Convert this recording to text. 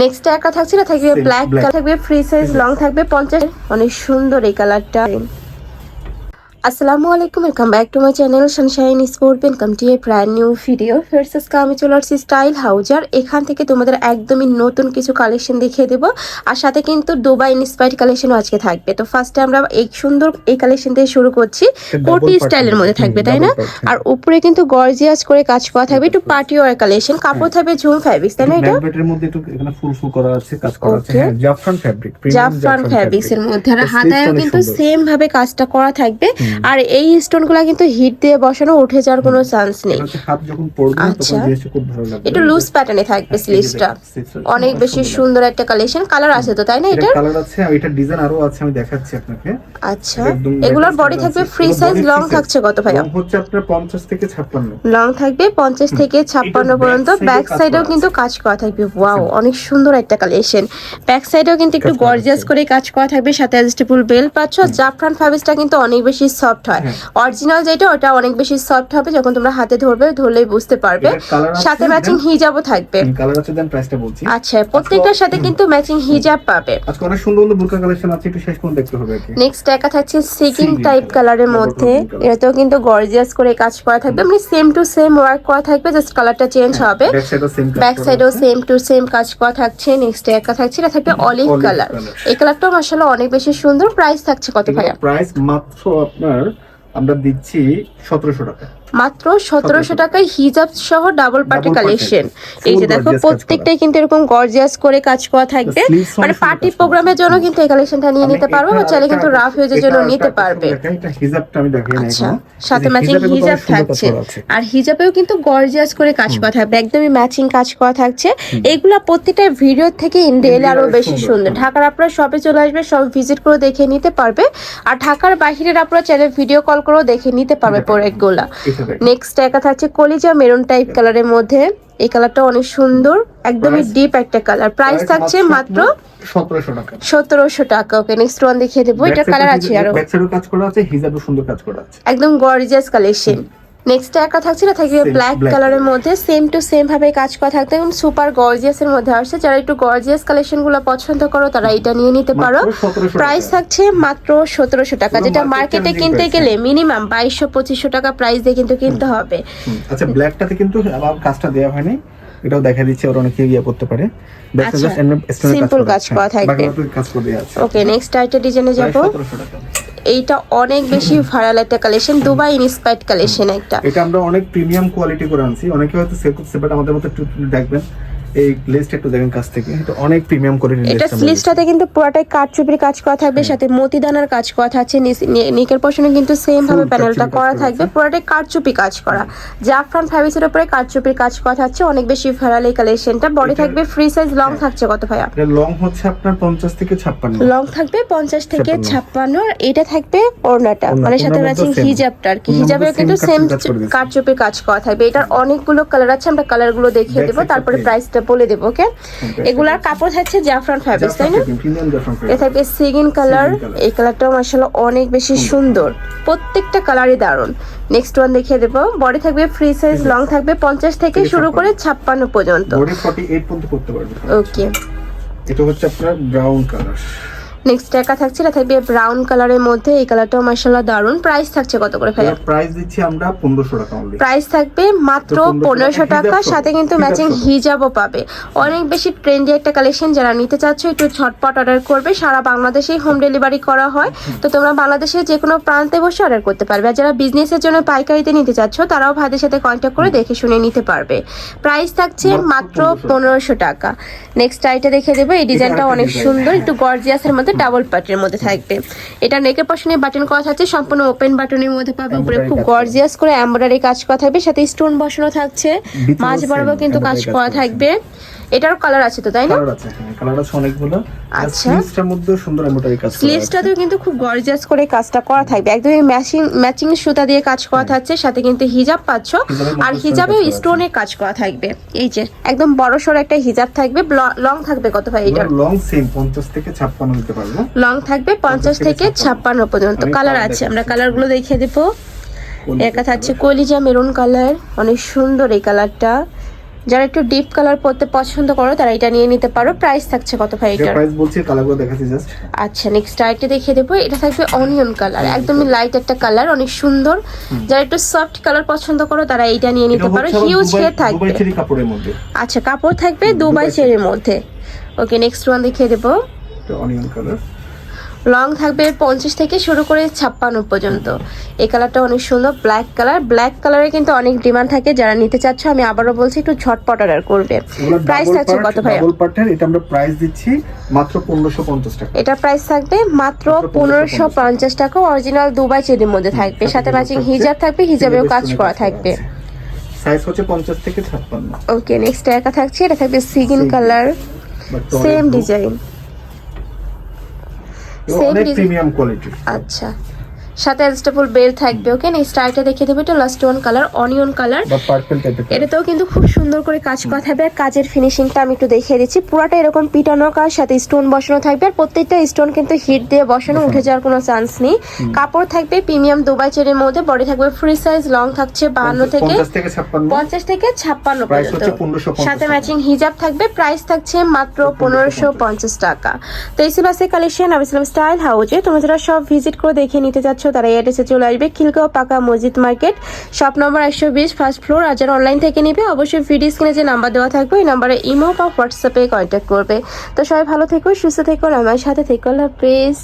Next একটা থাকছে না, থাকবে ব্ল্যাক কালার, থাকবে ফ্রি সাইজ, লং থাকবে 50। অনেক সুন্দর এই কালারটা। আসসালামু আলাইকুম, welcome back to my channel Sunshine sport. Welcome to A brand new video. First আজকে আমি চলে আসছি স্টাইল হাউজার। এখান থেকে তোমাদের একদমই নতুন কিছু কালেকশন দেখিয়ে দেবো, আর সাথে কিন্তু দুবাই ইন্সপায়ার্ড কালেকশনও আজকে থাকবে। তো ফার্স্টে আমরা এই সুন্দর এই কালেকশন দিয়ে শুরু করছি। কোটি স্টাইলের মধ্যে থাকবে, তাই না? আর উপরে কিন্তু গর্জিয়াস করে কাজ করা থাকবে, একটু পার্টি ওয়্যার কালেকশন। কাপড় থাকবে ঝুম ফ্যাব্রিক্স, তাই না? এটা ব্যাকের মধ্যে একটু এখানে ফুল ফুল করা আছে, কাজ করা আছে। হ্যাঁ, জাফরান ফ্যাব্রিক, জাফরান ফ্যাব্রিক্স এর মধ্যে। আর হাতায়ও কিন্তু সেম ভাবে কাজটা করা থাকবে। আর এই স্টোনগুলো কিন্তু হিট দিয়ে বসানো, উঠে যাওয়ার কোনো চান্স নেই। হাত যখন পরবে তখন জিনিসটা খুব ভালো লাগবে। একটু লুজ প্যাটার্নে থাকবে স্লিভসটা। অনেক বেশি সুন্দর একটা কালেকশন। কালার আছে তো, তাই না? এটা কালার আছে, আর এটা ডিজাইন আরো আছে, আমি দেখাচ্ছি আপনাকে। আচ্ছা, এগুলোর বডি থাকবে ফ্রি সাইজ, লং থাকছে কত ভাইয়া? লং হচ্ছে আপনার 50 থেকে 56। লং থাকবে 50 থেকে 56 পর্যন্ত। ব্যাক সাইডেও কিন্তু কাজ করা থাকবে। ওয়াও, অনেক সুন্দর একটা কালেকশন। ব্যাক সাইডেও কিন্তু একটু গর্জিয়াস করে কাজ করা থাকবে, সাথে অ্যাডজাস্টেবল বেল পাচ্ছ। জাফরান ফ্যাব্রিক্সটা কিন্তু অনেক বেশি সফট হয়। অরিজিনাল যেটা ওটা অনেক বেশি সফট হবে, যখন তোমরা হাতে ধরবে, ধরলেই বুঝতে পারবে। সাথে ম্যাচিং হিজাবও থাকবে। কালার আছে, দেন প্রাইসটা বলছি। আচ্ছা, প্রত্যেকটার সাথে কিন্তু ম্যাচিং হিজাব পাবে। আজকে অনেক সুন্দর সুন্দর বুরকা কালেকশন আছে, একটু শেষ পর্যন্ত দেখতে হবে। নেক্সট একটা থাকছে সিকিং টাইপ কালারের মধ্যে। এটাতেও কিন্তু গর্জিয়াস করে কাজ করা থাকবে, মানে সেম টু সেম ওয়ার্ক করা থাকবে, জাস্ট কালারটা চেঞ্জ হবে। ব্যাক সাইডেও সেম টু সেম কাজ করা থাকছে। নেক্সট একটা থাকছে, এটা থাকবে অলিভ কালার। এই কালারটাও মাশাআল্লাহ অনেক বেশি সুন্দর। প্রাইস থাকছে কত ভাইয়া? প্রাইস মাত্র আপনার আমরা দিচ্ছি 1700 টাকা। মাত্র 1700 টাকায় হিজাব সহ ডাবল পার্টি কালেকশন। এই যে দেখো, প্রত্যেকটাই কিন্তু এরকম গর্জিয়াস করে কাজ করা থাকবে। মানে পার্টি প্রোগ্রামের জন্য কিন্তু এই কালেকশনটা নিয়ে নিতে পারবে, বা চাইলে কিন্তু রাফ ইউজের জন্য নিতে পারবে। এটা হিজাবটা আমি দেখাই না। আচ্ছা, সাথে ম্যাচিং হিজাব থাকছে। আর হিজাবেও কিন্তু গর্জিয়াস করে কাজ করা থাকবে, একদমই ম্যাচিং কাজ করা থাকছে। এইগুলা প্রত্যেকটা ভিডিও থেকে ইন রিয়েল আরো বেশি সুন্দর। ঢাকার আপনারা সবে চলে আসবে, সব ভিজিট করে দেখে নিতে পারবে। আর ঢাকার বাইরের আপনারা চাইলে ভিডিও কল করেও দেখে নিতে পারবে প্রোডাক্টগুলা। নেক্সট একটা থাকছে কলিজা মেরুন টাইপ কালারের মধ্যে। এই কালারটা অনেক সুন্দর, একদমই ডিপ একটা কালার। প্রাইস থাকছে মাত্র 1700 টাকা। 1700 টাকা। ওকে, নেক্সট ওয়ান দেখিয়ে দেবো। এটা কালার আছে আরো, ব্যাক সাইডেও কাজ করা আছে, হিজাবও সুন্দর কাজ করা আছে, একদম গর্জিয়াস কালেকশন। নেক্সট একটা থাকছে না, থাকবে ব্ল্যাক কালারের মধ্যে। সেম টু সেম ভাবে কাজ করা থাকবে, এবং সুপার গর্জিয়াস এর মধ্যে আসছে। যারা একটু গর্জিয়াস কালেকশন গুলো পছন্দ করো, তারা এটা নিয়ে নিতে পারো। প্রাইস থাকছে মাত্র 1700 টাকা, যেটা মার্কেটে কিনতে গেলে মিনিমাম 2200-2500 টাকা প্রাইস দিয়ে কিন্তু কিনতে হবে। আচ্ছা, ব্ল্যাকটাতে কিন্তু আবার কাজটা দেওয়া হয়নি, এটাও দেখা দিচ্ছে, ওরা অনেকে ইয়া করতে পারে। সিম্পল কাজ করা থাকবে। ওকে, নেক্সট আইটা ডিজাইনে যাব। এইটা অনেক বেশি ভাইরাল একটা কালেকশন, দুবাই ইন্সপায়ার্ড কালেকশন একটা। এটা আমরা অনেক প্রিমিয়াম কোয়ালিটি করে আনছি, অনেকে হয়তো সেল করতে, বাট আমাদের মতো একটু দেখবেন এই লেসটা একটু দেখেন কাছ থেকে, এটা অনেক প্রিমিয়াম কোয়ালিটির লেস। এটা স্লিভসটাতে কিন্তু পুরোটাই কাটচুপির কাজ করা থাকবে, সাথে মতিদানার কাজ করা থাকছে। নেকের পশনে কিন্তু সেম ভাবে প্যানেলটা করা থাকবে, পুরোটাই কাটচুপি কাজ করা। জাফরান ফ্যাব্রিক্সের উপরে কাটচুপির কাজ করা থাকছে, অনেক বেশি ভাইরাল এই কালেকশনটা। বডি থাকবে ফ্রি সাইজ, লং থাকছে কত ভাইয়া? এটা লং হচ্ছে আপনার 50 থেকে 56। লং থাকবে 50 থেকে 56। আর এটা থাকবে ওড়নাটা, মানে সাথে ম্যাচিং হিজাবটা আর কি। হিজাবেও কিন্তু সেম কাটচুপির কাজ করা থাকবে। এটার অনেকগুলো কালার আছে, আমরা কালারগুলো দেখিয়ে দেবো, তারপরে প্রাইসটা বলে দেবো। ওকে, এগুলার কাপড় থাকছে জাফরান ফ্যাব্রিক্স, তাই না? এটা থাকবে সিগিন কালার। এই কালারটাও মাশাআল্লাহ অনেক বেশি সুন্দর, প্রত্যেকটা কালারই দারুণ। নেক্সট ওয়ান দেখিয়ে দেবো। বডি থাকবে ফ্রি সাইজ, লং থাকবে 50 থেকে শুরু করে 56 পর্যন্ত। বডি 48 পর্যন্ত করতে পারবে। ওকে, এটা হচ্ছে আপনার ব্রাউন কালার। নেক্সট একটা থাকছে, এটা থাকবে ব্রাউন কালারের মধ্যে। এই কালারটাও মাশাআল্লাহ দারুণ। প্রাইস থাকছে কত করে ভাইয়া? প্রাইস দিচ্ছি আমরা 1500 টাকা অনলি। প্রাইস থাকবে মাত্র 1500 টাকা, সাথে কিন্তু ম্যাচিং হিজাবও পাবে। অনেক বেশি ট্রেন্ডি একটা কালেকশন। যারা নিতে চাচ্ছ একটু ঝটপট অর্ডার করবে। সারা বাংলাদেশেই হোম ডেলিভারি করা হয়, তো তোমরা বাংলাদেশের যে কোনো প্রান্তে বসে অর্ডার করতে পারবে। আর যারা বিজনেসের জন্য পাইকারিতে নিতে চাচ্ছ, তারাও ভাইদের সাথে কন্ট্যাক্ট করে দেখে শুনে নিতে পারবে। প্রাইস থাকছে মাত্র 1500 টাকা। নেক্সট আইটা দেখে দেবো। এই ডিজাইনটা অনেক সুন্দর, একটু গর্জিয়াসের মধ্যে ডাবল পার্টের মধ্যে থাকবে। এটা নেকের পশনে বাটন করা থাকছে, সম্পূর্ণ ওপেন বাটনের মধ্যে পাবে। উপরে খুব গর্জিয়াস করে এমব্রয়ডারি কাজ করা থাকবে, সাথে স্টোন বসানো থাকছে। মাঝ বরাবর কিন্তু কাজ করা থাকবে। এটারও কালার আছে তো, তাই না? কালার আছে অনেকগুলো। আচ্ছা, স্লিভসটার মধ্যে সুন্দর এমব্রয়ডারি কাজ করা আছে। স্লিভসটাতেও কিন্তু খুব গর্জিয়াস করে কাজটা করা থাকবে, একদমই ম্যাচিং সুতা দিয়ে কাজ করা থাকছে। সাথে কিন্তু হিজাব পাচ্ছ, আর হিজাবেও স্টোনের কাজ করা থাকবে। এই যে একদম বড় সড় একটা হিজাব থাকবে। লং থাকবে কত ভাই? এটা লং সেম 50 থেকে 56 নিতে পারবো। লং থাকবে 50 থেকে 56 পর্যন্ত। কালার আছে, আমরা কালারগুলো দেখিয়ে দেবো। একটা থাকছে কলিজা মেরুন কালার, অনেক সুন্দর এই কালারটা। যারা একটু ডিপ কালার পরতে পছন্দ করো তারা এটা নিয়ে নিতে পারো। প্রাইস থাকছে কত ভাই যে এটার? প্রাইস বলছি কালারগুলো দেখাচ্ছি জাস্ট। আচ্ছা, নেক্সট আরেকটা দেখিয়ে দেবো। এটা থাকবে অনিয়ন কালার, একদমই লাইট একটা কালার, অনেক সুন্দর। যারা একটু সফট কালার পছন্দ করো তারা এইটা নিয়ে নিতে পারো। হিউজ হেড থাকবে। দুবাই চেরি কাপড়ের মধ্যে। আচ্ছা, কাপড় থাকবে দুবাই চেরির মধ্যে। ওকে, নেক্সট ওয়ান দেখিয়ে দেবো। এটা অনিয়ন কালার। লং থাকবে 50 থেকে শুরু করে 56 পর্যন্ত। এই কালারটা অনেক সুন্দর, ব্ল্যাক কালার। ব্ল্যাক কালারে কিন্তু অনেক ডিমান্ড থাকে, যারা নিতে চাচ্ছ আমি আবারও বলছি একটু ঝটপট অর্ডার করবে। প্রাইস থাকছে কত ভাই? ডাবল পার্টের এটা আমরা প্রাইস দিচ্ছি মাত্র 1550 টাকা। এটা প্রাইস থাকবে মাত্র 1550 টাকা। অরিজিনাল দুবাই চেরির মধ্যে থাকবে, সাথে ম্যাচিং হিজাব থাকবে, হিজাবেও কাজ করা থাকবে। সাইজ হচ্ছে 50 থেকে 56। ওকে, নেক্সট একা থাকছে, এটা থাকবে সিগিন কালার, সেম ডিজাইন, অনেক প্রিমিয়াম কোয়ালিটি। আচ্ছা, সাথে অ্যাডজাস্টেবল বেল থাকবে। ওকে, নেক্সট আইটা দেখিয়ে দেবো। এটা last one colour, onion colour বা পার্পল টাইপের। এটাতেও কিন্তু খুব সুন্দর করে কাজ করা থাকবে। আর কাজের ফিনিশিংটা আমি একটু দেখিয়ে দিচ্ছি। পুরোটা এরকম পিটানো কাজ, সাথে স্টোন বসানো থাকবে। আর প্রত্যেকটা স্টোন কিন্তু হিট দিয়ে বসানো, উঠে যাওয়ার কোনো চান্স নেই। কাপড় থাকবে প্রিমিয়াম দুবাই চেরির মধ্যে। বডি থাকবে ফ্রি সাইজ, লং থাকছে 52 থেকে 50 থেকে 56 পর্যন্ত। সাথে ম্যাচিং হিজাব থাকবে। প্রাইস থাকছে মাত্র 1550 টাকা। তো এই ছিল আজকের কালেকশন আবিসলাম স্টাইল হাউজে। তোমরা যারা সব ভিজিট করে দেখে নিতে চাচ্ছ তারা এই অ্যাড্রেসে চলে আসবে, খিলগাঁও পাকা মসজিদ market, shop number 120, first floor. আর যারা অনলাইন থেকে নিবে অবশ্যই ভিডিও স্ক্রিনে যে নাম্বার দেওয়া থাকবে ওই নাম্বারে ইমো বা হোয়াটসঅ্যাপে কন্ট্যাক্ট করবে। তো সবাই ভালো থেকো, সুস্থ থেকো, আমার সাথে থেকো। আল্লাহ হাফেজ।